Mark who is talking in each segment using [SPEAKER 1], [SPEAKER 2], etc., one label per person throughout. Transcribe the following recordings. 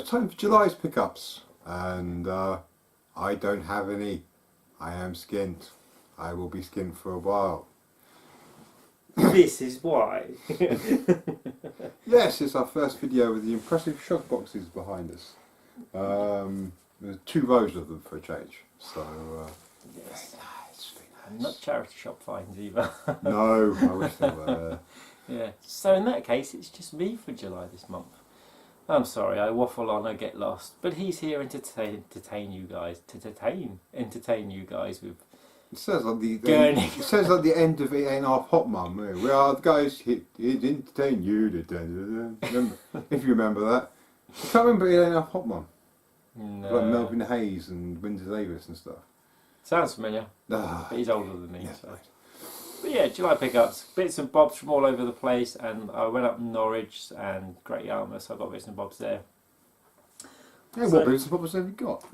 [SPEAKER 1] it's time for July's pickups, and I don't have any. I am skint. I will be skint for a while.
[SPEAKER 2] This is why.
[SPEAKER 1] Yes, it's our first video with the impressive shock boxes behind us. There's 2 rows of them for a change, so
[SPEAKER 2] Yes.
[SPEAKER 1] very nice, very
[SPEAKER 2] And
[SPEAKER 1] nice.
[SPEAKER 2] not charity shop finds either.
[SPEAKER 1] No, I wish they were.
[SPEAKER 2] Yeah. So in that case, it's just me for July this month. I'm sorry, I waffle on, I get lost, but he's here to entertain you guys. Entertain you guys with.
[SPEAKER 1] It says like the
[SPEAKER 2] Gurney.
[SPEAKER 1] it says like the end of It Ain't Half Hot Mum. We are the guys here to entertain you. Remember, if you remember that. I can't remember It Ain't Half Hot Mum.
[SPEAKER 2] No.
[SPEAKER 1] Like Melvin Hayes and Windsor Davis and stuff.
[SPEAKER 2] Sounds familiar,
[SPEAKER 1] Ah,
[SPEAKER 2] but he's older than me.
[SPEAKER 1] yeah,
[SPEAKER 2] So.
[SPEAKER 1] right.
[SPEAKER 2] But yeah, July pickups, bits and bobs from all over the place, and I went up Norwich and Great Yarmouth, so I got bits and bobs there.
[SPEAKER 1] Hey,
[SPEAKER 2] So-
[SPEAKER 1] what bits and bobs have you got?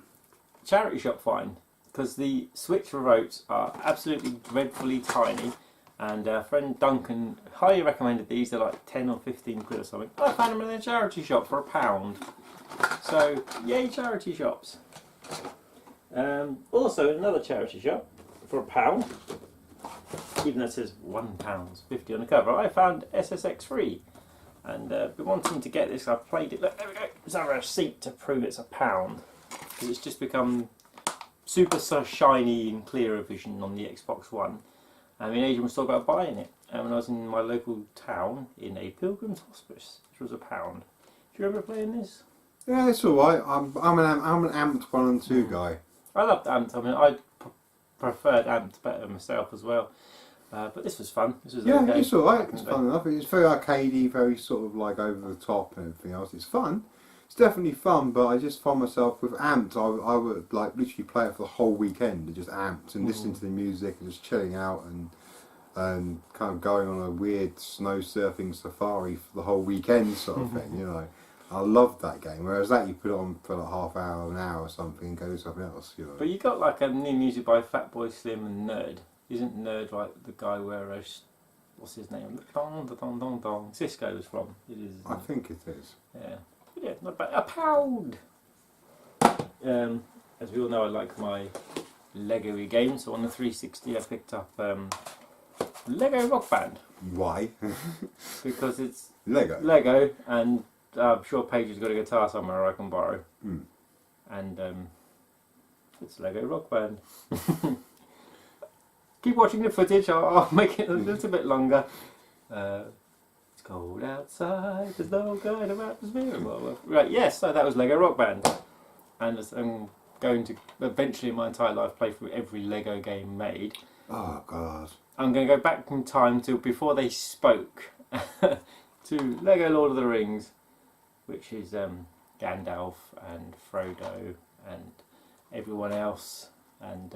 [SPEAKER 2] Charity shop find, because the Switch remotes are absolutely dreadfully tiny, and our friend Duncan highly recommended these. They're like 10 or 15 quid or something. I found them in a charity shop for £1. So yay, charity shops. Also in another charity shop for £1, even though it says £1.50 on the cover, I found SSX3, and been wanting to get this. I played it. Look, there we go. There's a receipt to prove it's £1. Because it's just become super shiny and clearer vision on the Xbox One. I mean, Adrian was talking about buying it, and when I was in my local town in a Pilgrim's Hospice, which was £1. Do you remember playing this?
[SPEAKER 1] Yeah, it's alright. I'm an amped 1 and 2 guy.
[SPEAKER 2] I loved Amped. I mean, I preferred Amped better myself as well. But this was fun. This was
[SPEAKER 1] Yeah,
[SPEAKER 2] okay.
[SPEAKER 1] it's alright. It's fun enough. It's very arcadey, very sort of like over the top and everything else. It's fun. It's definitely fun, but I just find myself with Amped, I would like literally play it for the whole weekend and just Amped and listening to the music and just chilling out and kind of going on a weird snow surfing safari for the whole weekend sort of thing, you know. I love that game. Whereas that you put it on for like half hour, an hour or something and go do something else, you know.
[SPEAKER 2] But you got like a new music by Fatboy Slim and Nerd. Isn't Nerd like the guy where what's his name? Dong dong dong dong. Cisco was from. It is.
[SPEAKER 1] I think it is.
[SPEAKER 2] Yeah. But yeah, not bad. £1. As we all know, I like my Lego-y games. So on the 360, I picked up Lego Rock Band
[SPEAKER 1] Why?
[SPEAKER 2] because it's
[SPEAKER 1] Lego.
[SPEAKER 2] Lego, and I'm sure Paige has got a guitar somewhere I can borrow.
[SPEAKER 1] Mm.
[SPEAKER 2] And it's Lego Rock Band. Keep watching the footage, I'll make it a little bit longer. It's cold outside, there's no kind of atmosphere. Right, yes, so that was Lego Rock Band. And I'm going to eventually in my entire life play through every Lego game made.
[SPEAKER 1] Oh god.
[SPEAKER 2] I'm going to go back in time to before they spoke to Lego Lord of the Rings, which is Gandalf and Frodo and everyone else, and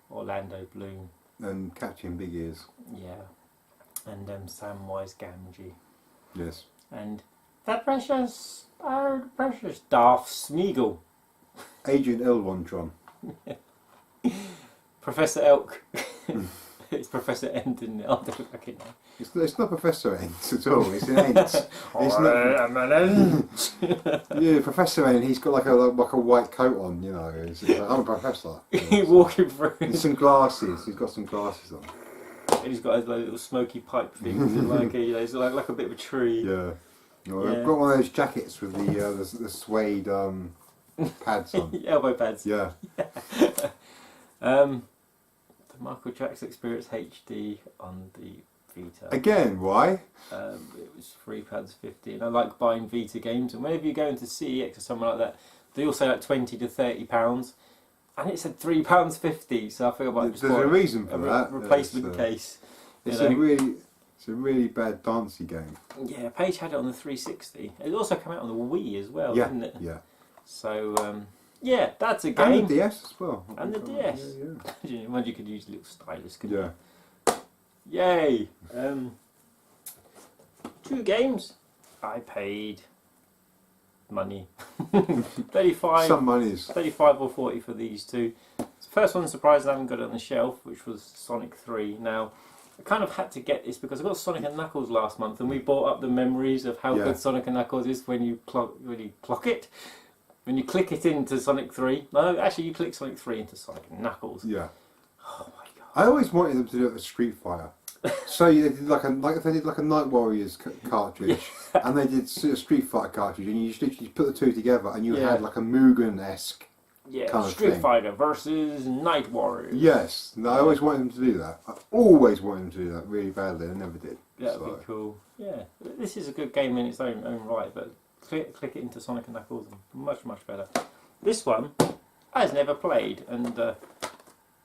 [SPEAKER 2] Orlando Bloom.
[SPEAKER 1] And Captain Big Ears.
[SPEAKER 2] Yeah, and Samwise Gamgee,
[SPEAKER 1] Yes.
[SPEAKER 2] and the precious Darth Smeagol,
[SPEAKER 1] Adrian Elrondron.
[SPEAKER 2] Professor Elk. It's Professor Endon. I don't fucking know.
[SPEAKER 1] It's not Professor Ent at all. It's an Ent. It's not.
[SPEAKER 2] I'm an Ent.
[SPEAKER 1] Yeah, Professor Ent. He's got like a white coat on. You know. It's like, I'm a professor.
[SPEAKER 2] He's walking through.
[SPEAKER 1] And some glasses. He's got some glasses on.
[SPEAKER 2] And he's got his little smoky pipe things, and like it's like a bit of a tree.
[SPEAKER 1] Yeah. Well,
[SPEAKER 2] Yeah.
[SPEAKER 1] I've got one of those jackets with the suede pads on.
[SPEAKER 2] Elbow pads.
[SPEAKER 1] Yeah.
[SPEAKER 2] The Michael Jackson Experience HD on the Vita.
[SPEAKER 1] Again, why?
[SPEAKER 2] It was £3.50, and I like buying Vita games. And whenever you go into CEX or something like that, they all say like £20 to £30, and it said £3.50. So I figure about
[SPEAKER 1] There's a reason for that.
[SPEAKER 2] replacement case.
[SPEAKER 1] It's
[SPEAKER 2] you know.
[SPEAKER 1] a really bad dancey game.
[SPEAKER 2] Yeah, Paige had it on the 360. It also came out on the Wii as well,
[SPEAKER 1] Yeah.
[SPEAKER 2] didn't it?
[SPEAKER 1] Yeah.
[SPEAKER 2] So yeah, that's a
[SPEAKER 1] And
[SPEAKER 2] game.
[SPEAKER 1] the DS as well.
[SPEAKER 2] And the DS.
[SPEAKER 1] Yeah.
[SPEAKER 2] Imagine you could use a little stylus, couldn't
[SPEAKER 1] Yeah.
[SPEAKER 2] you? Yay! 2 games. I paid money. 35
[SPEAKER 1] Some monies.
[SPEAKER 2] 35 or 40 for these 2. The first one, surprised I haven't got it on the shelf, which was Sonic 3. Now, I kind of had to get this because I got Sonic and Knuckles last month, and we brought up the memories of how
[SPEAKER 1] Yeah.
[SPEAKER 2] good Sonic and Knuckles is when you clock it. when you click it into Sonic 3. No, actually, you click Sonic 3 into Sonic and Knuckles.
[SPEAKER 1] Yeah.
[SPEAKER 2] Oh my god.
[SPEAKER 1] I always wanted them to do it with Street Fighter. So they did like they did like a Night Warriors cartridge, and they did a Street Fighter cartridge, and you just literally put the two together, and you had like a Mugen-esque.
[SPEAKER 2] Yeah,
[SPEAKER 1] kind of
[SPEAKER 2] Street
[SPEAKER 1] thing.
[SPEAKER 2] Fighter versus Night Warriors.
[SPEAKER 1] Yes, no, I always wanted them to do that. I always wanted them to do that really badly, and I never did.
[SPEAKER 2] That'd be cool. Yeah, this is a good game in its own right, but click it into Sonic and Knuckles, much better. This one I've never played and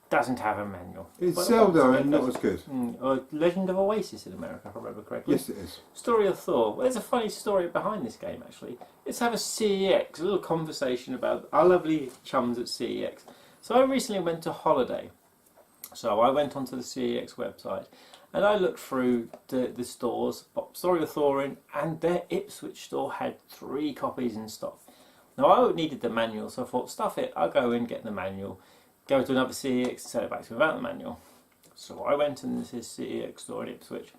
[SPEAKER 2] doesn't have a manual.
[SPEAKER 1] It's
[SPEAKER 2] But
[SPEAKER 1] Zelda and not as good.
[SPEAKER 2] Or Legend of Oasis in America, if I remember correctly.
[SPEAKER 1] Yes, it is.
[SPEAKER 2] Story of Thor. Well, there's a funny story behind this game, actually. Let's have a CEX, a little conversation about our lovely chums at CEX. So I recently went to holiday. So I went onto the CEX website and I looked through the stores, popped Story of Thor in, and their Ipswich store had 3 copies in stock. Now I needed the manual, so I thought, stuff it, I'll go in, get the manual, go to another CEX and sell it back to me without the manual. So I went in this CEX store in Ipswich.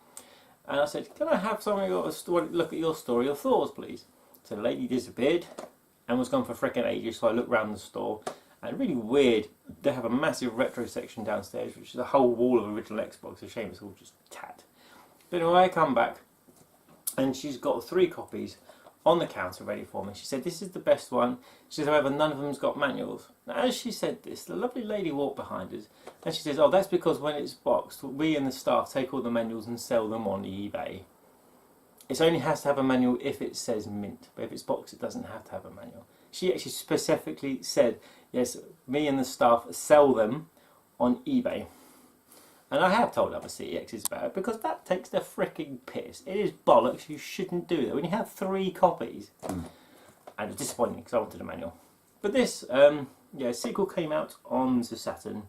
[SPEAKER 2] And I said, can I have some of your story, look at your Story of Thor's, please? So the lady disappeared and was gone for frickin' ages, so I looked around the store. And really weird, they have a massive retro section downstairs, which is a whole wall of original Xbox. It's a shame it's all just tat. But anyway, I come back, and she's got 3 copies on the counter ready for me. She said, this is the best one. She says, however, none of them's got manuals. Now, as she said this, the lovely lady walked behind us, and she says, oh, that's because when it's boxed, we and the staff take all the manuals and sell them on eBay. It only has to have a manual if it says mint, but if it's boxed, it doesn't have to have a manual. She actually specifically said, yes, me and the staff sell them on eBay. And I have told other CEXs about it because that takes the fricking piss. It is bollocks, you shouldn't do that. When you have 3 copies, and it's disappointing because I wanted a manual. But this, sequel came out on the Saturn,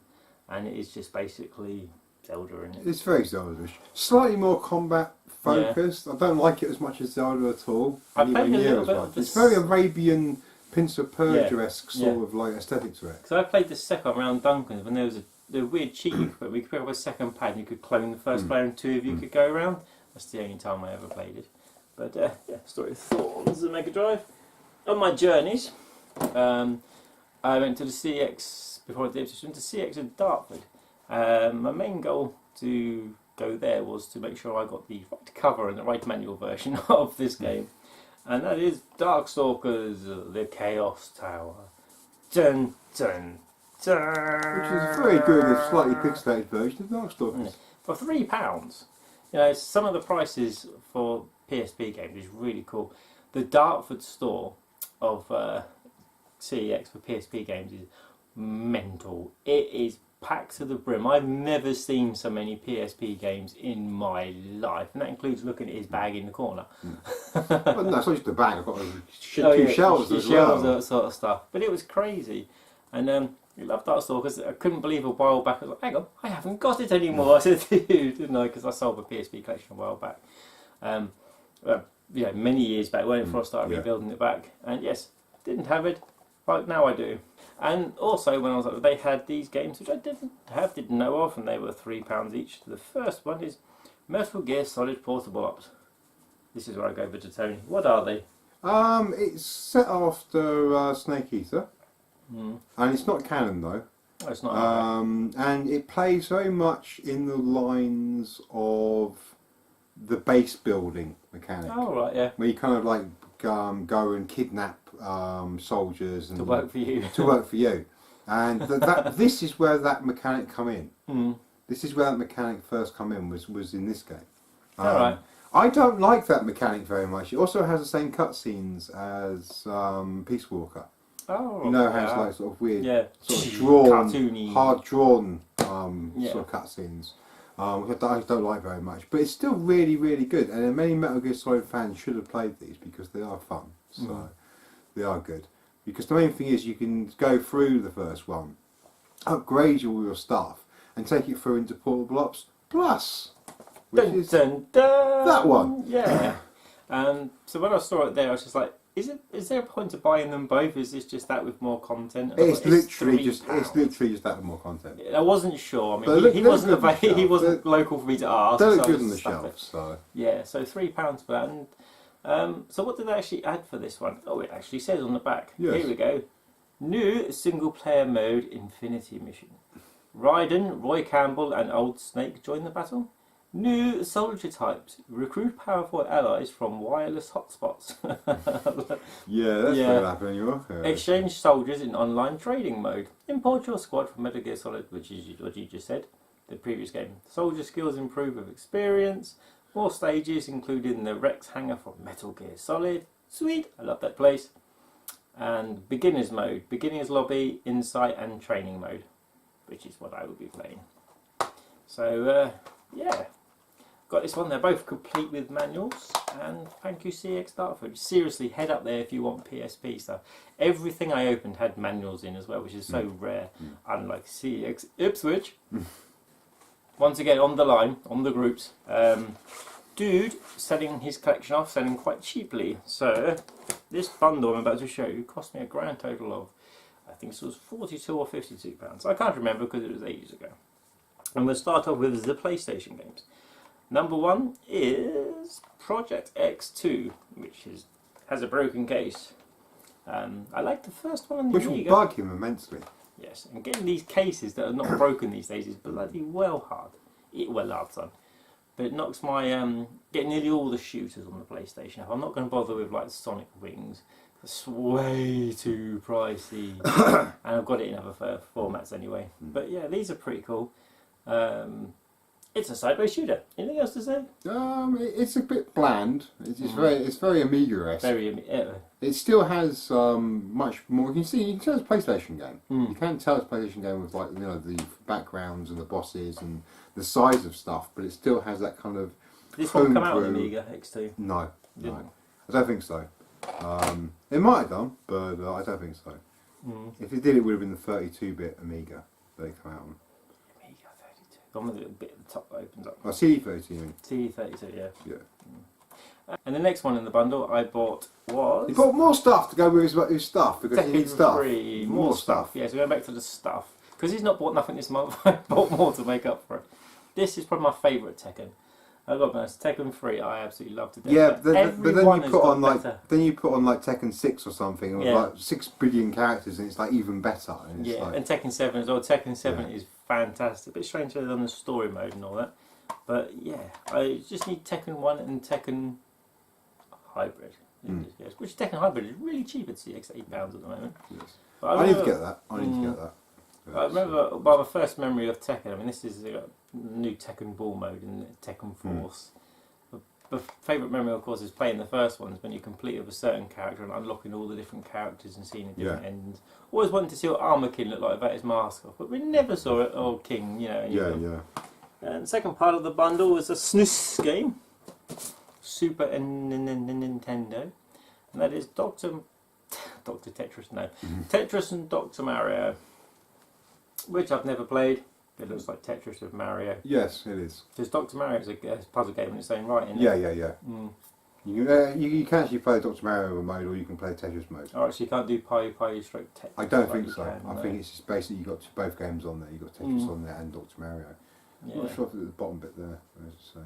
[SPEAKER 2] and it is just basically Zelda in it.
[SPEAKER 1] It's very Zelda-ish. Slightly more combat focused. I don't like it as much as Zelda at all.
[SPEAKER 2] I played a
[SPEAKER 1] Anywhere near
[SPEAKER 2] little
[SPEAKER 1] as
[SPEAKER 2] bit
[SPEAKER 1] much.
[SPEAKER 2] of
[SPEAKER 1] It's
[SPEAKER 2] this-
[SPEAKER 1] very Arabian Prince of Persia-esque sort of like aesthetic to it.
[SPEAKER 2] So I played the second round Duncan's when there was a weird cheat you could put. We could pick up a second pad and you could clone the first player and 2 of you could go around. That's the only time I ever played it. But Story of Thor on the Mega Drive. On my journeys, I went to the CX before I did. I went to CX in Dartford. My main goal to go there was to make sure I got the right cover and the right manual version of this game. And that is Darkstalkers, the Chaos Tower. Dun dun dun.
[SPEAKER 1] Which is a very good, slightly pixelated version of Darkstalkers.
[SPEAKER 2] For £3. You know, some of the prices for PSP games is really cool. The Dartford store of CEX for PSP games is mental. It is packed to the brim. I've never seen so many PSP games in my life, and that includes looking at his bag in the corner.
[SPEAKER 1] But no, it's not just the bag. I've got 2
[SPEAKER 2] yeah,
[SPEAKER 1] shelves as
[SPEAKER 2] shelves,
[SPEAKER 1] well.
[SPEAKER 2] that sort of stuff. But it was crazy. And I loved Darkstalkers. I couldn't believe a while back, I was like, hang on, I haven't got it anymore. I said to you, didn't I? Because I sold the PSP collection a while back. Many years back, when before I started rebuilding it back. And yes, didn't have it, but now I do. And also, when I was up, they had these games which I didn't know of, and they were £3 each. The first one is Metal Gear Solid Portable Ops. This is where I go over to Tony. What are they?
[SPEAKER 1] It's set after Snake Eater, and it's not canon though.
[SPEAKER 2] Oh, it's not.
[SPEAKER 1] And it plays very much in the lines of the base building mechanic,
[SPEAKER 2] Oh right, yeah.
[SPEAKER 1] where you kind of like go and kidnap soldiers and
[SPEAKER 2] To work for you.
[SPEAKER 1] to work for you. And this is where that mechanic come in. This is where that mechanic first come in, was in this game.
[SPEAKER 2] Alright.
[SPEAKER 1] I don't like that mechanic very much. It also has the same cutscenes as Peace Walker.
[SPEAKER 2] Oh,
[SPEAKER 1] You know, it has like sort of weird, sort of
[SPEAKER 2] cartoony,
[SPEAKER 1] hard drawn
[SPEAKER 2] Yeah.
[SPEAKER 1] sort of cutscenes, which I don't like very much. But it's still really, really good. And many Metal Gear Solid fans should have played these because they are fun. So they are good. Because the main thing is you can go through the first one, upgrade all your stuff, and take it through into Portable Ops Plus, which
[SPEAKER 2] Dun,
[SPEAKER 1] is
[SPEAKER 2] dun, dun.
[SPEAKER 1] that one.
[SPEAKER 2] Yeah. So when I saw it there, I was just like, is there a point of buying them both? Is this just that with more content? And I
[SPEAKER 1] It's
[SPEAKER 2] thought,
[SPEAKER 1] literally just
[SPEAKER 2] £3.
[SPEAKER 1] that with more content.
[SPEAKER 2] I wasn't sure. I
[SPEAKER 1] But
[SPEAKER 2] mean,
[SPEAKER 1] look-
[SPEAKER 2] he
[SPEAKER 1] look
[SPEAKER 2] wasn't
[SPEAKER 1] good on the
[SPEAKER 2] he
[SPEAKER 1] shelf.
[SPEAKER 2] wasn't local for me to ask.
[SPEAKER 1] They
[SPEAKER 2] so
[SPEAKER 1] look
[SPEAKER 2] I
[SPEAKER 1] good
[SPEAKER 2] just
[SPEAKER 1] on the
[SPEAKER 2] stuck it.
[SPEAKER 1] shelves. So
[SPEAKER 2] Yeah, so £3 for that. And So what did they actually add for this one? Oh, it actually says on the back.
[SPEAKER 1] Yes.
[SPEAKER 2] Here we go. New single-player mode Infinity Mission. Raiden, Roy Campbell and Old Snake join the battle. New soldier types. Recruit powerful allies from wireless hotspots.
[SPEAKER 1] Yeah, that's
[SPEAKER 2] Yeah.
[SPEAKER 1] going to happen anymore. Yeah.
[SPEAKER 2] Exchange soldiers in online trading mode. Import your squad from Metal Gear Solid, which is what you just said, the previous game. Soldier skills improve with experience. More stages, including the Rex hangar from Metal Gear Solid. Sweet, I love that place. And beginners mode, beginners lobby, insight and training mode, which is what I will be playing. So, yeah. Got this one, they're both complete with manuals, and thank you CX Dartford. Seriously, head up there if you want PSP stuff. Everything I opened had manuals in as well, which is so rare, unlike CX Ipswich. Once again, on the line, on the groups, dude selling his collection off, selling quite cheaply. So, this bundle I'm about to show you cost me a grand total of, I think it was £42 or £52. I can't remember because it was ages ago. And we'll start off with the PlayStation games. Number one is Project X2, which has a broken case. I like the first one on the
[SPEAKER 1] Which will
[SPEAKER 2] Amiga.
[SPEAKER 1] bug him immensely.
[SPEAKER 2] Yes, and getting these cases that are not broken these days is bloody well hard. Hard, son. But it knocks my getting nearly all the shooters on the PlayStation. I'm not going to bother with like Sonic Wings. It's way too pricey, and I've got it in other formats anyway. But yeah, these are pretty cool. It's a side-by shooter. Anything else to say?
[SPEAKER 1] It's a bit bland. It's very Amiga-esque.
[SPEAKER 2] Very.
[SPEAKER 1] It still has much more. You can tell it's a PlayStation game. You can tell it's a PlayStation game with like the backgrounds and the bosses and the size of stuff, but it still has that kind of.
[SPEAKER 2] This one come out on
[SPEAKER 1] homebrew-
[SPEAKER 2] Amiga X2.
[SPEAKER 1] No,
[SPEAKER 2] Didn't
[SPEAKER 1] no, I don't think so. It might have done, but I don't think so. If it did, it would have been the 32-bit Amiga that it came out on.
[SPEAKER 2] Amiga 32. The one with the little bit at the top that opens up.
[SPEAKER 1] Oh, CD32, you mean?
[SPEAKER 2] CD32, yeah.
[SPEAKER 1] Yeah.
[SPEAKER 2] And the next one in the bundle I bought was
[SPEAKER 1] He bought more stuff to go with his stuff because he needs
[SPEAKER 2] Tekken
[SPEAKER 1] stuff.
[SPEAKER 2] 3. More stuff. Yeah, so going back to the stuff. Because he's not bought nothing this month, I bought more to make up for it. This is probably my favourite Tekken. I love this. Tekken 3, I absolutely love to death.
[SPEAKER 1] Yeah, but then
[SPEAKER 2] Everyone
[SPEAKER 1] you
[SPEAKER 2] has
[SPEAKER 1] put
[SPEAKER 2] got
[SPEAKER 1] on like
[SPEAKER 2] better.
[SPEAKER 1] Tekken 6 or something with
[SPEAKER 2] Yeah.
[SPEAKER 1] like 6 billion characters, and it's like even better. And it's
[SPEAKER 2] Yeah,
[SPEAKER 1] like,
[SPEAKER 2] and Tekken 7 as well. Tekken 7
[SPEAKER 1] Yeah.
[SPEAKER 2] is fantastic. A bit strange on the story mode and all that. But yeah, I just need Tekken 1 and Tekken Hybrid. Yes, which Tekken Hybrid is really cheap at CX, £8 at the moment.
[SPEAKER 1] yes.
[SPEAKER 2] But
[SPEAKER 1] I need to get that. I need to get that.
[SPEAKER 2] I remember by my first memory of Tekken, I mean this is a new Tekken Ball mode in Tekken Force. The favourite memory of course is playing the first ones when you complete with a certain character and unlocking all the different characters and seeing the different endings. Always wanted to see what Armour King looked like without his mask off, but we never saw it, or King,
[SPEAKER 1] Yeah,
[SPEAKER 2] anything.
[SPEAKER 1] yeah.
[SPEAKER 2] And the second part of the bundle was a SNES game, Super Nintendo, and that is Dr. Tetris, no. Tetris and Dr. Mario, which I've never played. It looks like Tetris with Mario.
[SPEAKER 1] Yes, it is.
[SPEAKER 2] Because Dr. Mario is a puzzle game in its own right, isn't
[SPEAKER 1] Yeah,
[SPEAKER 2] it?
[SPEAKER 1] yeah, yeah.
[SPEAKER 2] Mm.
[SPEAKER 1] You can actually play Dr. Mario mode, or you can play Tetris mode.
[SPEAKER 2] Or actually, you can't do Pie stroke Tetris.
[SPEAKER 1] I don't
[SPEAKER 2] like
[SPEAKER 1] think
[SPEAKER 2] you
[SPEAKER 1] so.
[SPEAKER 2] can,
[SPEAKER 1] I
[SPEAKER 2] no.
[SPEAKER 1] think it's just basically you got both games on there. You got Tetris on there and Dr. Mario. I'm
[SPEAKER 2] Yeah.
[SPEAKER 1] not sure if it's at the bottom bit there. As I say.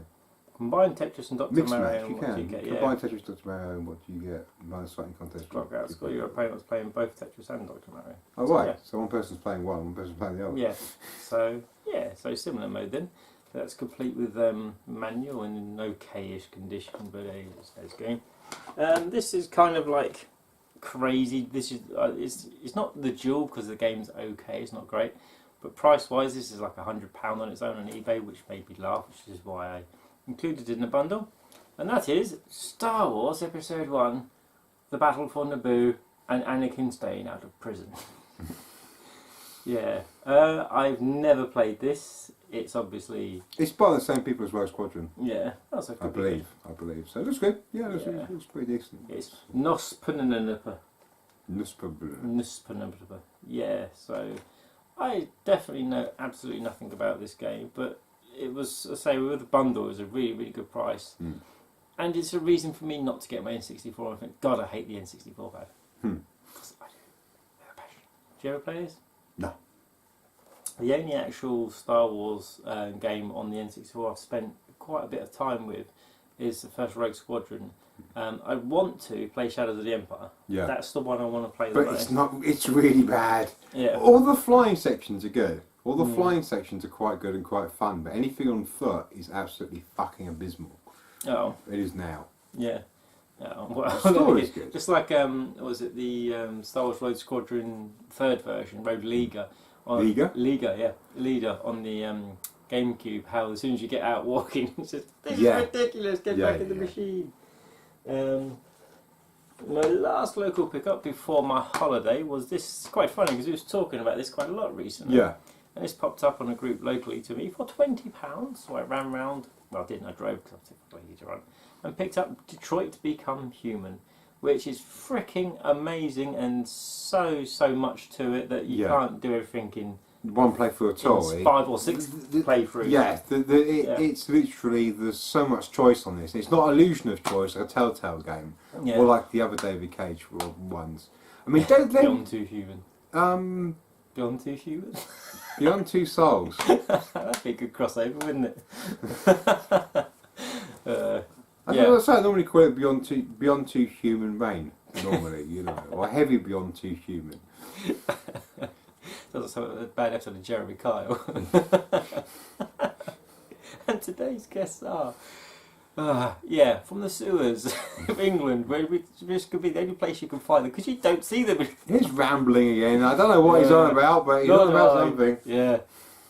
[SPEAKER 2] Combine Tetris and Dr.
[SPEAKER 1] Mixed
[SPEAKER 2] Mario,
[SPEAKER 1] match,
[SPEAKER 2] and
[SPEAKER 1] you
[SPEAKER 2] what do
[SPEAKER 1] can.
[SPEAKER 2] you get?
[SPEAKER 1] Combine Tetris, Dr. Mario, and what do you get? Minus fighting contest.
[SPEAKER 2] Clock out score your opponent's playing both Tetris and Dr. Mario.
[SPEAKER 1] Oh
[SPEAKER 2] So,
[SPEAKER 1] right,
[SPEAKER 2] yeah.
[SPEAKER 1] so one person's playing one person's playing the other.
[SPEAKER 2] Yeah, so similar mode then. That's complete with manual and in okay-ish condition, but it's game. This is kind of like crazy. This is it's not the Duel because the game's okay. It's not great, but price-wise, this is like £100 on its own on eBay, which made me laugh, which is why I included it in the bundle. And that is Star Wars Episode 1: The Battle for Naboo and Anakin staying out of prison. Yeah, I've never played this. It's obviously
[SPEAKER 1] It's by the same people as Rogue Squadron,
[SPEAKER 2] that's a
[SPEAKER 1] I believe. So it looks good. Yeah, it
[SPEAKER 2] Yeah.
[SPEAKER 1] looks pretty decent.
[SPEAKER 2] It's Nospananapa.
[SPEAKER 1] Nuspabl.
[SPEAKER 2] Nospananapa. Yeah, so I definitely know absolutely nothing about this game, but it was, I say, with the bundle, it was a really, really good price. And it's a reason for me not to get my N64 and think, God, I hate the N64 bad. Because I do. With a passion. Do you ever play this?
[SPEAKER 1] No.
[SPEAKER 2] The only actual Star Wars game on the N64 I've spent quite a bit of time with is the first Rogue Squadron. I want to play Shadows of the Empire.
[SPEAKER 1] Yeah.
[SPEAKER 2] That's the one I want to play the
[SPEAKER 1] But
[SPEAKER 2] most.
[SPEAKER 1] it's not. It's really bad.
[SPEAKER 2] Yeah.
[SPEAKER 1] All the flying sections are good. All the
[SPEAKER 2] Mm.
[SPEAKER 1] flying sections are quite good and quite fun. But anything on foot is absolutely fucking abysmal.
[SPEAKER 2] Oh,
[SPEAKER 1] It is now.
[SPEAKER 2] yeah. Well,
[SPEAKER 1] The story's good.
[SPEAKER 2] Just like what was it the Star Wars Rogue Squadron third version, Rogue Liga?
[SPEAKER 1] Liga?
[SPEAKER 2] Liga, yeah, Liga on the GameCube. How as soon as you get out walking, it's just this
[SPEAKER 1] Yeah.
[SPEAKER 2] is ridiculous. Get
[SPEAKER 1] Yeah,
[SPEAKER 2] back in the
[SPEAKER 1] yeah.
[SPEAKER 2] machine. My last local pickup before my holiday was this. Quite funny because we was talking about this quite a lot recently.
[SPEAKER 1] Yeah.
[SPEAKER 2] And this popped up on a group locally to me for £20. So I ran round. Well, I didn't. I drove because I was lazy to run, and picked up Detroit Become Human, which is freaking amazing and so much to it that you
[SPEAKER 1] Yeah.
[SPEAKER 2] can't do everything in
[SPEAKER 1] One playthrough at all.
[SPEAKER 2] 5 or 6 playthroughs.
[SPEAKER 1] Yeah,
[SPEAKER 2] Yeah.
[SPEAKER 1] it's literally, there's so much choice on this. It's not illusion of choice, like a Telltale game,
[SPEAKER 2] Yeah.
[SPEAKER 1] or like the other David Cage ones. I mean, don't they?
[SPEAKER 2] Beyond Two Human. Beyond Two Human.
[SPEAKER 1] Beyond Two Souls.
[SPEAKER 2] That'd be a good crossover, wouldn't it?
[SPEAKER 1] I
[SPEAKER 2] Yeah.
[SPEAKER 1] don't know, so I normally call it Beyond Two Human Rain. Normally, you know, or Heavy Beyond Two Human.
[SPEAKER 2] Doesn't sound like a bad episode of Jeremy Kyle. And today's guests are, from the sewers of England, where this could be the only place you can find them because you don't see them.
[SPEAKER 1] He's rambling again. I don't know what he's on about, but he's on about something.
[SPEAKER 2] Yeah,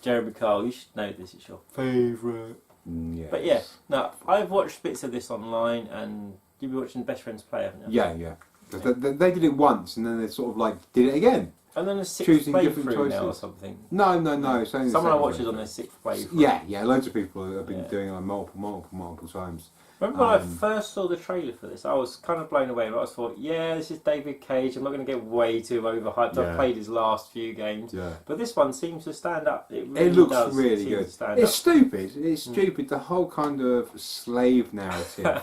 [SPEAKER 2] Jeremy Kyle, you should know this is your favourite.
[SPEAKER 1] Yes.
[SPEAKER 2] But yeah, no, I've watched bits of this online, and you've been watching Best Friends Play, haven't you?
[SPEAKER 1] Yeah. 'Cause they did it once, and then they sort of like did it again.
[SPEAKER 2] And then a sixth
[SPEAKER 1] Choosing different
[SPEAKER 2] playthrough now or
[SPEAKER 1] choices.
[SPEAKER 2] something.
[SPEAKER 1] No. It's only the
[SPEAKER 2] Someone I
[SPEAKER 1] second
[SPEAKER 2] watched
[SPEAKER 1] one.
[SPEAKER 2] it on their sixth playthrough.
[SPEAKER 1] Yeah. Loads of people have been
[SPEAKER 2] Yeah.
[SPEAKER 1] doing it like multiple times.
[SPEAKER 2] Remember when I
[SPEAKER 1] Um,
[SPEAKER 2] first saw the trailer for this, I was kind of blown away. But I thought, yeah, this is David Cage. I'm not going to get way too overhyped.
[SPEAKER 1] Yeah.
[SPEAKER 2] I've played his last few games.
[SPEAKER 1] Yeah.
[SPEAKER 2] But this one seems to stand up. It really
[SPEAKER 1] It looks
[SPEAKER 2] does
[SPEAKER 1] really
[SPEAKER 2] seem
[SPEAKER 1] good.
[SPEAKER 2] to stand
[SPEAKER 1] It's
[SPEAKER 2] up.
[SPEAKER 1] stupid. It's stupid. The whole kind of slave narrative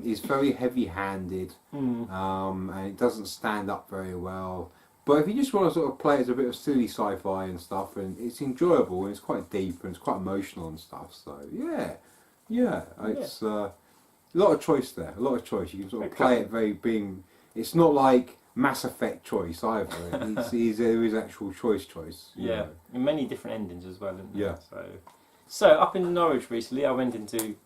[SPEAKER 1] is very heavy-handed, and it doesn't stand up very well. But if you just want to sort of play it as a bit of silly sci-fi and stuff, and it's enjoyable and it's quite deep and it's quite emotional and stuff. So yeah, it's a lot of choice there. A lot of choice. You can sort of play it very being. It's not like Mass Effect choice either. There is actual choice. You
[SPEAKER 2] Yeah,
[SPEAKER 1] know.
[SPEAKER 2] and many different endings as well. Isn't there?
[SPEAKER 1] Yeah.
[SPEAKER 2] So up in Norwich recently, I went into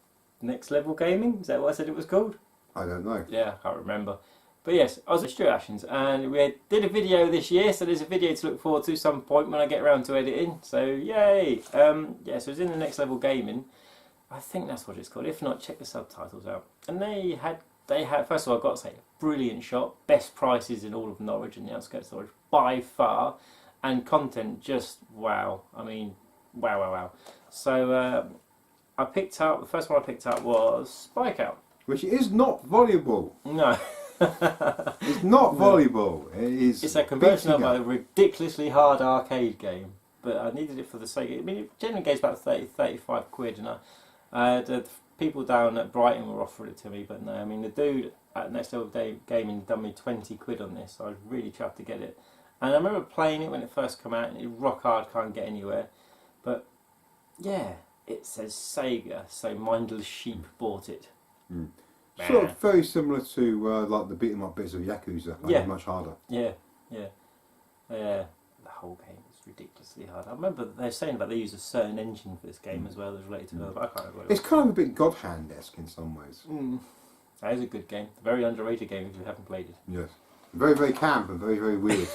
[SPEAKER 2] Next Level Gaming. Is that what I said it was called?
[SPEAKER 1] I don't know.
[SPEAKER 2] Yeah, I can't remember. But yes, I was with Stuart Ashens, and we did a video this year, so there's a video to look forward to some point when I get around to editing. So yay! So it was in the Next Level Gaming. I think that's what it's called. If not, check the subtitles out. And they had first of all, I've got to say, brilliant shot, best prices in all of Norwich and the outskirts of Norwich by far, and content just wow. I mean, wow. So I picked up the first one I picked up was Spike Out.
[SPEAKER 1] Which is not volleyball.
[SPEAKER 2] No.
[SPEAKER 1] It's not volleyball. It is.
[SPEAKER 2] It's a conversion of
[SPEAKER 1] beating
[SPEAKER 2] a
[SPEAKER 1] up.
[SPEAKER 2] ridiculously hard arcade game, but I needed it for the sake. I mean, it generally goes about 35 quid, and the people down at Brighton were offering it to me, but no. I mean, the dude at Next Level Gaming done me 20 quid on this, so I was really chuffed to get it. And I remember playing it when it first came out, and it rock hard, can't get anywhere. But yeah, it says Sega, so Mindless Sheep bought it.
[SPEAKER 1] Sort of very similar to like the beat 'em up bits of Yakuza, only
[SPEAKER 2] Yeah.
[SPEAKER 1] much harder.
[SPEAKER 2] Yeah. The whole game is ridiculously hard. I remember they were saying about they use a certain engine for this game as well as related to it, but I can't remember what it
[SPEAKER 1] It's kind of a bit God Hand-esque in some ways.
[SPEAKER 2] was. That is a good game. A very underrated game if you haven't played it.
[SPEAKER 1] Yes. Very, very camp and very, very weird.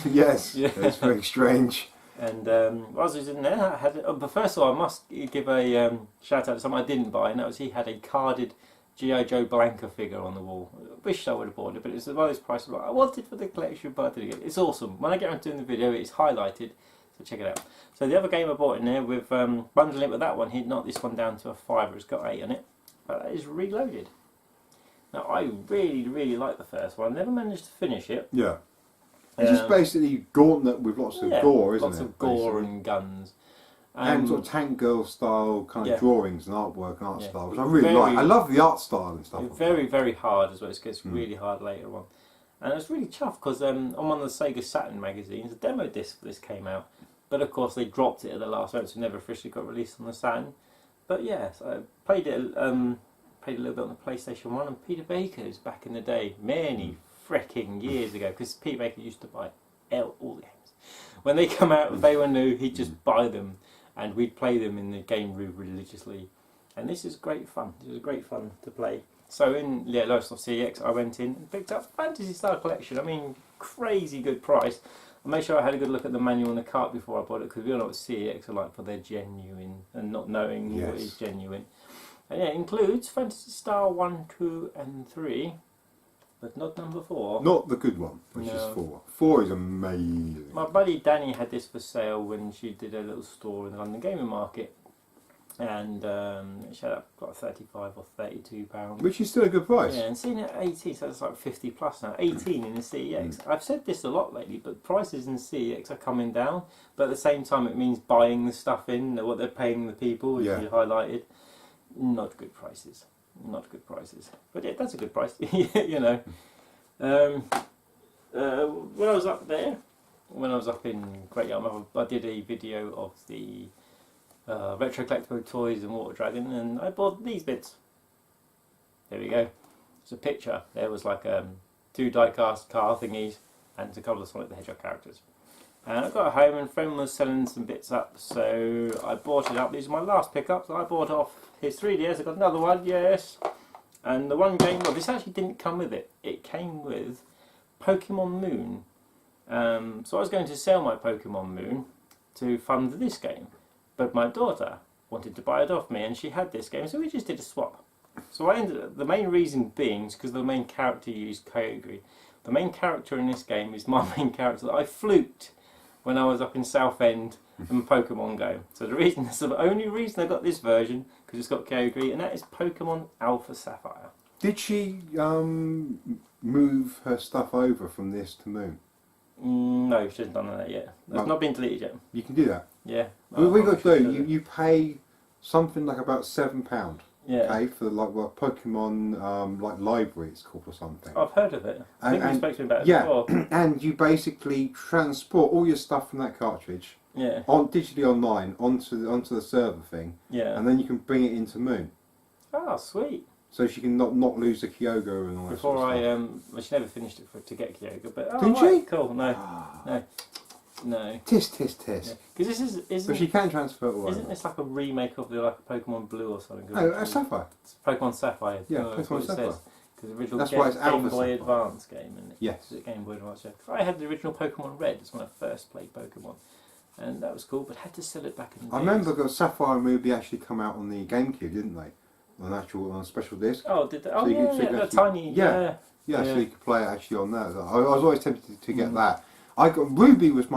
[SPEAKER 1] Yes,
[SPEAKER 2] Yeah.
[SPEAKER 1] it's very strange.
[SPEAKER 2] And whilst I was in there, I had. But first of all, I must give a shout out to someone I didn't buy, and that was he had a carded G.I. Joe Blanca figure on the wall. I wish I would have bought it, but it was one of those prices like, I wanted for the collection, but I didn't get it. It's awesome. When I get around to doing the video, it's highlighted, so check it out. So the other game I bought in there with bundling it with that one, he'd knocked this one down to a £5. It's got 8 on it, but that is Reloaded. Now I really like the first one. I never managed to finish it.
[SPEAKER 1] Yeah. It's just basically Gauntlet with lots of gore, isn't it?
[SPEAKER 2] Lots of gore
[SPEAKER 1] basically?
[SPEAKER 2] and guns.
[SPEAKER 1] And sort of Tank Girl style kind of
[SPEAKER 2] Yeah.
[SPEAKER 1] drawings and artwork and art
[SPEAKER 2] Yeah.
[SPEAKER 1] style, which I really
[SPEAKER 2] Very-
[SPEAKER 1] like. I love the art style and stuff.
[SPEAKER 2] Very hard as well. It gets really hard later on. And I was really chuffed because on one of the Sega Saturn magazines, a demo disc for this came out. But of course they dropped it at the last moment, so it never officially got released on the Saturn. but yeah, so I played it. Played a little bit on the PlayStation 1 and Peter Baker's back in the day, many freaking years ago, because Peter Baker used to buy all the games. When they come out, they were new, he'd just buy them and we'd play them in the game room religiously. And this is great fun. This was great fun to play. So in Lowestoft CEX, I went in and picked up Phantasy Star Collection. I mean, crazy good price. I made sure I had a good look at the manual and the cart before I bought it, because we all know what CEX are like for their genuine and not knowing what is genuine. And yeah, it includes Phantasy Star 1, 2 and 3, but not number 4.
[SPEAKER 1] Not the good one, which is 4. 4 is amazing.
[SPEAKER 2] My buddy Danny had this for sale when she did a little store in the London Gaming Market, and she had got £35 or £32.
[SPEAKER 1] Which is still a good price.
[SPEAKER 2] Yeah, and seen it at 18, so it's like 50 plus now. 18 in the CEX. I've said this a lot lately, but prices in CEX are coming down, but at the same time it means buying the stuff in, what they're paying the people, as you highlighted. Not good prices. Not good prices. But yeah, that's a good price, you know. When I was up there, when I was up in Great Yarmouth, I did a video of the retro collectible toys and Water Dragon, and I bought these bits. There we go. It's a picture. There was like 2 die-cast car thingies and a couple of Sonic the Hedgehog characters. And I got home and friend was selling some bits up, so I bought it up. These are my last pickups. I bought off his 3DS. I got another one, yes. And the one game, well, this actually didn't come with it. It came with Pokemon Moon. So I was going to sell my Pokemon Moon to fund this game. But my daughter wanted to buy it off me, and she had this game, so we just did a swap. So I ended up, the main reason being is because the main character used Kyogre. The main character in this game is my main character that I fluked when I was up in Southend and Pokemon Go. So that's the only reason I got this version, because it's got Kyogre, and that is Pokemon Alpha Sapphire.
[SPEAKER 1] Did she move her stuff over from this to Moon?
[SPEAKER 2] No, she hasn't done that yet. It's not been deleted yet.
[SPEAKER 1] You can do that.
[SPEAKER 2] Yeah.
[SPEAKER 1] We got to do. You pay something like about £7.
[SPEAKER 2] Yeah.
[SPEAKER 1] Okay, for like Pokemon like library it's called or something.
[SPEAKER 2] I've heard of it. I think you spoke to me about it before.
[SPEAKER 1] And you basically transport all your stuff from that cartridge digitally online onto the server thing. Yeah. And then you can bring it into Moon.
[SPEAKER 2] Oh, sweet.
[SPEAKER 1] So she can not lose the Kyogre and all that
[SPEAKER 2] Before
[SPEAKER 1] sort of stuff.
[SPEAKER 2] well, she never finished it to get Kyogre, but
[SPEAKER 1] didn't she?
[SPEAKER 2] Cool. No.
[SPEAKER 1] Tisk.
[SPEAKER 2] Because this isn't.
[SPEAKER 1] But she can transfer it away.
[SPEAKER 2] Isn't this like a remake of the Pokemon Blue or something?
[SPEAKER 1] No, Sapphire.
[SPEAKER 2] It's Pokemon Sapphire.
[SPEAKER 1] Yeah, Pokemon Sapphire.
[SPEAKER 2] Because the original
[SPEAKER 1] that's why it's
[SPEAKER 2] Game Boy Advance game, isn't it?
[SPEAKER 1] Yes.
[SPEAKER 2] Is it Game Boy Advance? Yeah. I had the original Pokemon Red. It's when I first played Pokemon, and that was cool. But had to sell it back in the days.
[SPEAKER 1] I remember that Sapphire and Ruby actually come out on the GameCube, didn't they? On a special disc.
[SPEAKER 2] Oh, did they? Oh,
[SPEAKER 1] so
[SPEAKER 2] yeah, tiny. Yeah,
[SPEAKER 1] so you could play it actually on that. I was always tempted to get that. Ruby was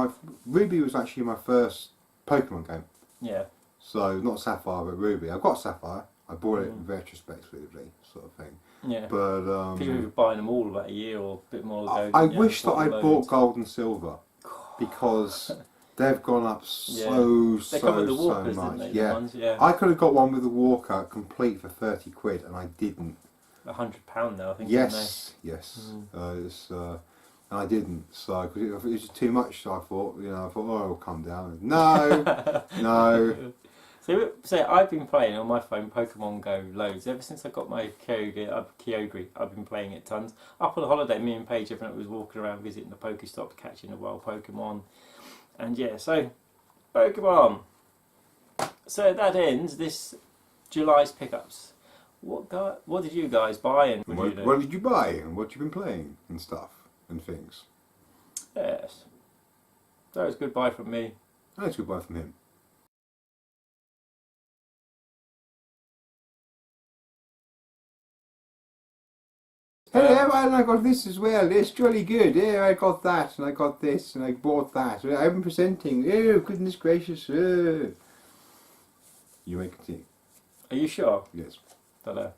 [SPEAKER 1] actually my first Pokemon game.
[SPEAKER 2] Yeah.
[SPEAKER 1] So not Sapphire, but Ruby. I got Sapphire. I bought it retrospectively, sort of thing.
[SPEAKER 2] Yeah.
[SPEAKER 1] But
[SPEAKER 2] because you were buying them all about a year or a bit more ago.
[SPEAKER 1] I wish that I bought Gold and Silver because they've gone up so much.
[SPEAKER 2] They,
[SPEAKER 1] yeah.
[SPEAKER 2] Ones, yeah.
[SPEAKER 1] I could have got one with the Walker complete for £30, and I didn't.
[SPEAKER 2] £100 now, I think.
[SPEAKER 1] Yes. And I didn't, so cause it was just too much. So I thought, it'll come down. No.
[SPEAKER 2] So I've been playing on my phone Pokemon Go loads ever since I got my Kyogre. I've been playing it tons. Up on a holiday, me and Paige, everyone was walking around visiting the Pokestops, catching a wild Pokemon, and so Pokemon. So that ends this July's pickups. What did you guys buy and
[SPEAKER 1] what did you buy and what you been playing and stuff and things?
[SPEAKER 2] Yes, that was goodbye from me.
[SPEAKER 1] That's goodbye from him. Hey, and I got this as well. It's jolly good. Yeah, I got that, and I got this, and I bought that. I'm presenting. Oh, goodness gracious. You may continue.
[SPEAKER 2] Are you sure?
[SPEAKER 1] Yes.
[SPEAKER 2] Don't know.